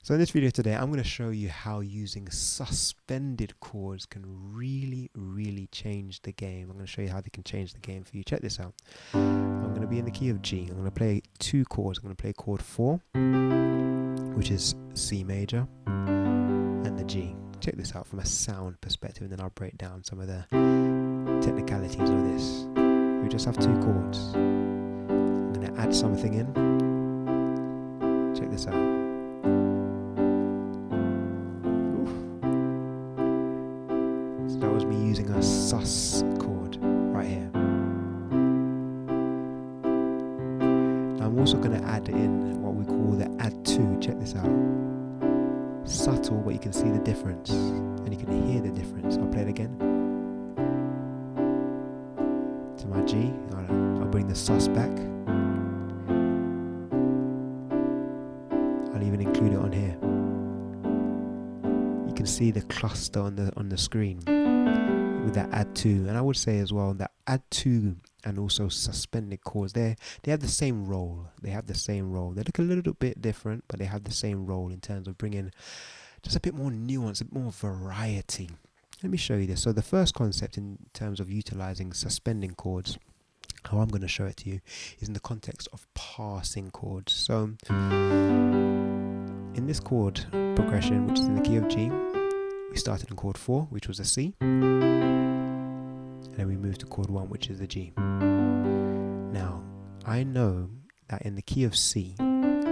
So in this video today, I'm going to show you how using suspended chords can really change the game. I'm going to show you how they can change the game for you. Check this out. I'm going to be in the key of G. I'm going to play two chords. I'm going to play chord 4, which is C major, and the G. Check this out from a sound perspective, and then I'll break down some of the technicalities of this. We just have two chords. I'm going to add something in. Check this out. So that was me using a sus chord right here. Now I'm also going to add in what we call the add to. Check this out. Subtle, but you can see the difference and you can hear the difference. I'll play it again. To my G, I'll bring the sus back. I'll even include it on here. You can see the cluster on the screen with that add to, and I would say as well that add to and also suspended chords, they have the same role. They look a little bit different, but they have the same role in terms of bringing just a bit more nuance, a bit more variety. Let me show you this. So the first concept in terms of utilizing suspending chords, how I'm going to show it to you, is in the context of passing chords. So in this chord progression, which is in the key of G, we started in chord 4, which was a C, and then we moved to chord 1, which is the G. Now, I know that in the key of C, and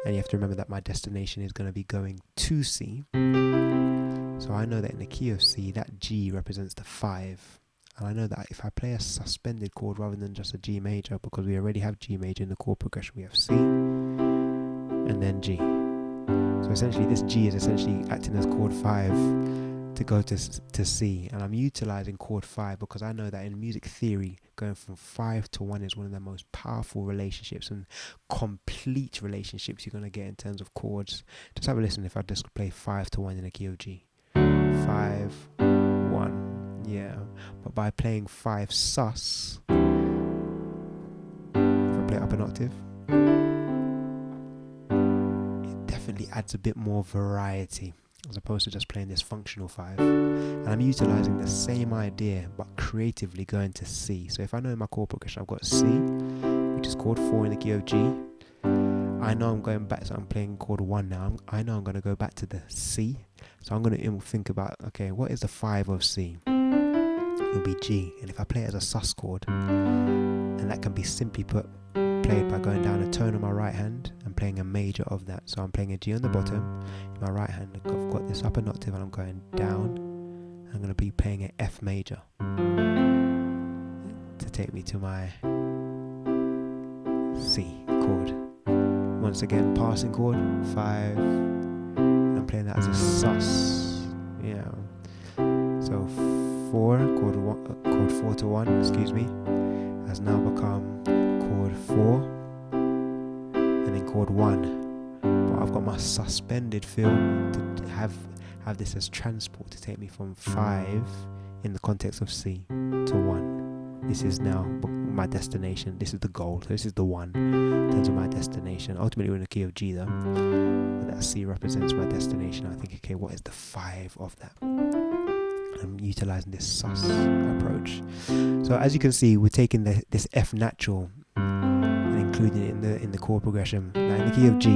you have to remember that my destination is going to be going to C, so I know that in the key of C, that G represents the 5. And I know that if I play a suspended chord rather than just a G major, because we already have G major in the chord progression, we have C and then G. So essentially this G is essentially acting as chord 5 to go to C, and I'm utilizing chord 5 because I know that in music theory, going from 5 to 1 is one of the most powerful relationships and complete relationships you're going to get in terms of chords. Just have a listen if I just play 5 to 1 in the key of G. 5, 1, yeah. But by playing 5 sus, if I play up an octave, it definitely adds a bit more variety as opposed to just playing this functional 5. And I'm utilizing the same idea but creatively going to C. So if I know in my chord progression I've got C, which is chord 4 in the key of G, I know I'm going back, so I'm playing chord 1 now. I know I'm going to go back to the C. So I'm going to think about, okay, what is the 5 of C? It'll be G. And if I play it as a sus chord, and that can be simply played by going down a tone on my right hand and playing a major of that. So I'm playing a G on the bottom. In my right hand, I've got this upper octave and I'm going down. I'm going to be playing an F major to take me to my C chord. Once again, passing chord, 5. And I'm playing that as a sus. Yeah. So 4, chord 4 to 1, excuse me, has now become chord 4 and then chord 1. But I've got my suspended feel to have this as transport to take me from 5 in the context of C to 1. This is now my destination. This is the goal. So this is the 1 in terms of my destination. Ultimately we're in the key of G though, but that C represents my destination. I think, okay, what is the 5 of that? I'm utilizing this sus approach. So as you can see, we're taking this F natural and including it in the chord progression. Now in the key of G,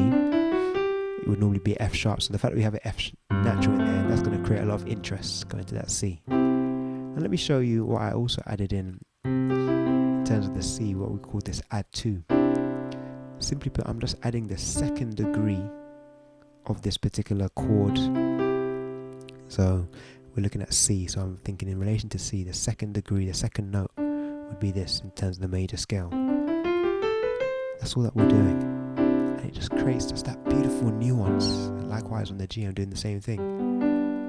it would normally be F sharp. So the fact that we have an F natural in there, that's going to create a lot of interest going to that C. And let me show you what I also added in terms of the C, what we call this add to. Simply put, I'm just adding the second degree of this particular chord. So we're looking at C, so I'm thinking in relation to C, the second degree, the second note would be this in terms of the major scale. That's all that we're doing. And it just creates just that beautiful nuance. And likewise on the G, I'm doing the same thing.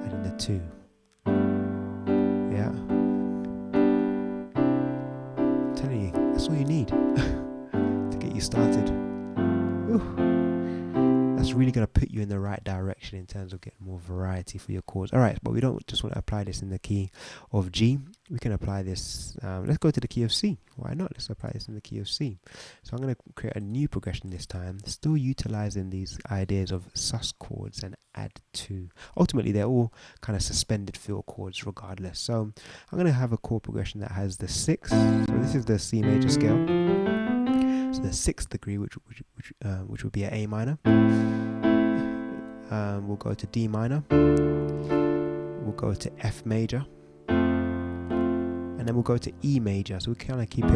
Adding the 2. Yeah. I'm telling you, that's all you need to get you started. Ooh. that's really going to put you in the right direction in terms of getting more variety for your chords. All right, but we don't just want to apply this in the key of G. We can apply this, let's go to the key of C. Why not? Let's apply this in the key of C. So I'm going to create a new progression this time, still utilizing these ideas of sus chords and add to. Ultimately, they're all kind of suspended fill chords regardless. So I'm going to have a chord progression that has the 6th. So this is the C major scale. So the 6th degree, which would be an A minor. We'll go to D minor. We'll go to F major. And then we'll go to E major. So we kind of keep it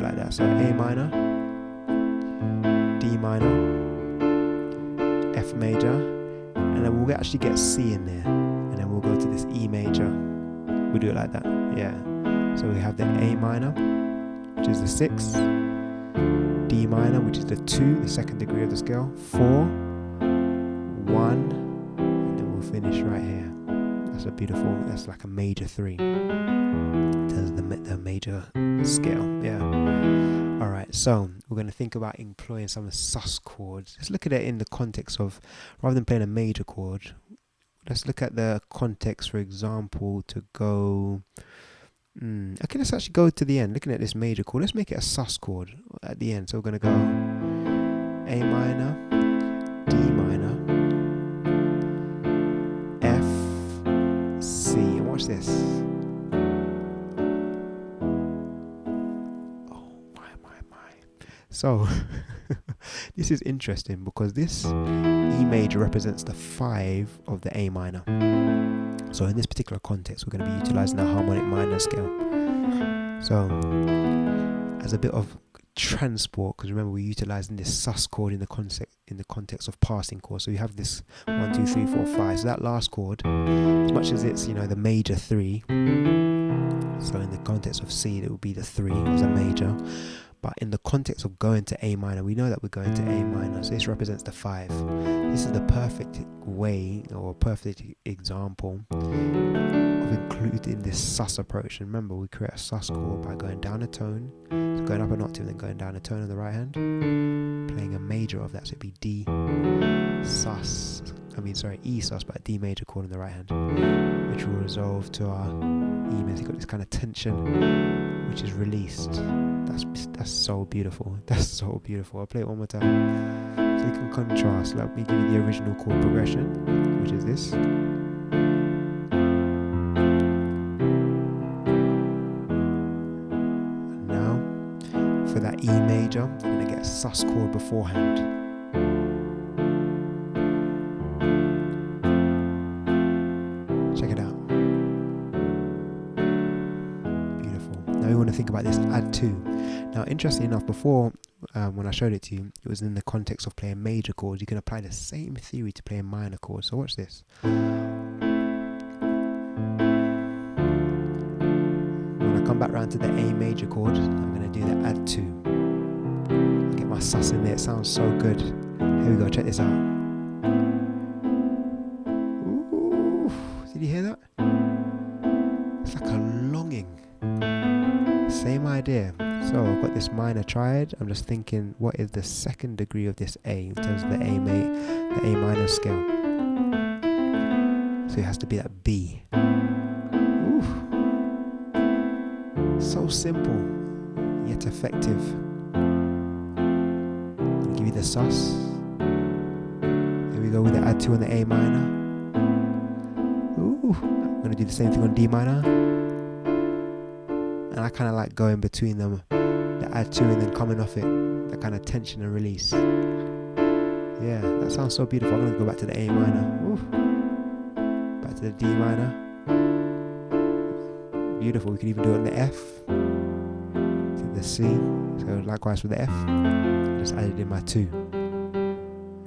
like that. So A minor, D minor, F major, and then we'll actually get C in there. And then we'll go to this E major. We'll do it like that. Yeah. So we have the A minor, which is the 6th, D minor, which is the 2, the 2nd degree of the scale, 4, 1, and then we'll finish right here. That's a beautiful, that's like a major 3 in terms of the major scale. Yeah. All right, so we're going to think about employing some sus chords. Let's look at it in the context of, rather than playing a major chord, let's look at the context, for example, to go... Okay, let's actually go to the end. Looking at this major chord, let's make it a sus chord at the end. So we're going to go A minor, D minor, F, C. And watch this. Oh my. So this is interesting because this E major represents the 5 of the A minor. So in this particular context, we're going to be utilizing the harmonic minor scale. So as a bit of transport, because remember we're utilizing this sus chord in the context of passing chords. So you have this 1, 2, 3, 4, 5. So that last chord, as much as it's the major 3. So in the context of C, it would be the 3 as a major. But in the context of going to A minor, we know that we're going to A minor. So this represents the 5. This is the perfect way or perfect example of including this sus approach. And remember, we create a sus chord by going down a tone, so going up an octave, then going down a tone on the right hand, playing a major of that. So it'd be D sus. E sus, but a D major chord on the right hand, which will resolve to our E major. You've got this kind of tension, which is released. That's so beautiful. That's so beautiful. I'll play it one more time so you can contrast. Let me give you the original chord progression, which is this. And now for that E major, I'm going to get a sus chord beforehand. Check it out. Beautiful. Now we want to think about this add 2. Now, interestingly enough, before when I showed it to you, it was in the context of playing major chords. You can apply the same theory to playing minor chords. So watch this. When I come back around to the A major chord, I'm going to do the add 2. I'll get my sus in there. It sounds so good. Here we go. Check this out. Ooh, did you hear that? It's like a longing. Same idea. So I've got this minor triad. I'm just thinking, what is the 2nd degree of this A in terms of the A minor scale? So it has to be that B. Ooh. So simple, yet effective. I'm gonna give you the sus. Here we go with the add 2 on the A minor. Ooh. I'm gonna do the same thing on D minor. And I kind of like going between them, the add 2 and then coming off it, that kind of tension and release. Yeah, that sounds so beautiful. I'm going to go back to the A minor. Ooh. Back to the D minor. Beautiful. We can even do it on the F, to the C. So likewise with the F, I just added in my 2.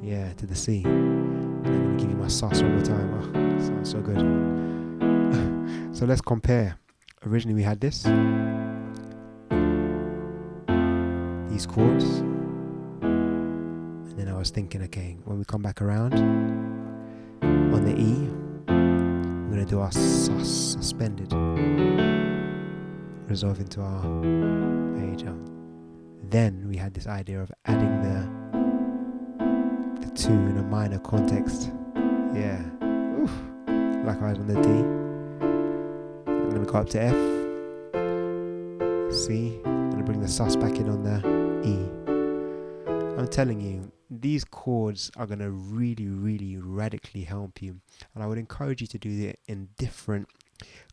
Yeah, to the C. And I'm going to give you my sus one more time. Oh, sounds so good. So let's compare. Originally we had these chords, and then I was thinking, okay, when we come back around on the E, we're going to do our sus suspended, resolve into our major. Then we had this idea of adding the 2 in a minor context. Yeah. Oof. Like I was on the D. I'm going to go up to F. C. I'm going to bring the sus back in on the E. I'm telling you, these chords are going to really, really radically help you. And I would encourage you to do it in different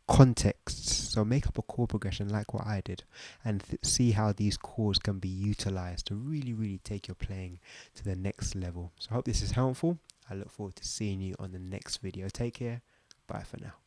contexts. So make up a chord progression like what I did and see how these chords can be utilized to really, really take your playing to the next level. So I hope this is helpful. I look forward to seeing you on the next video. Take care. Bye for now.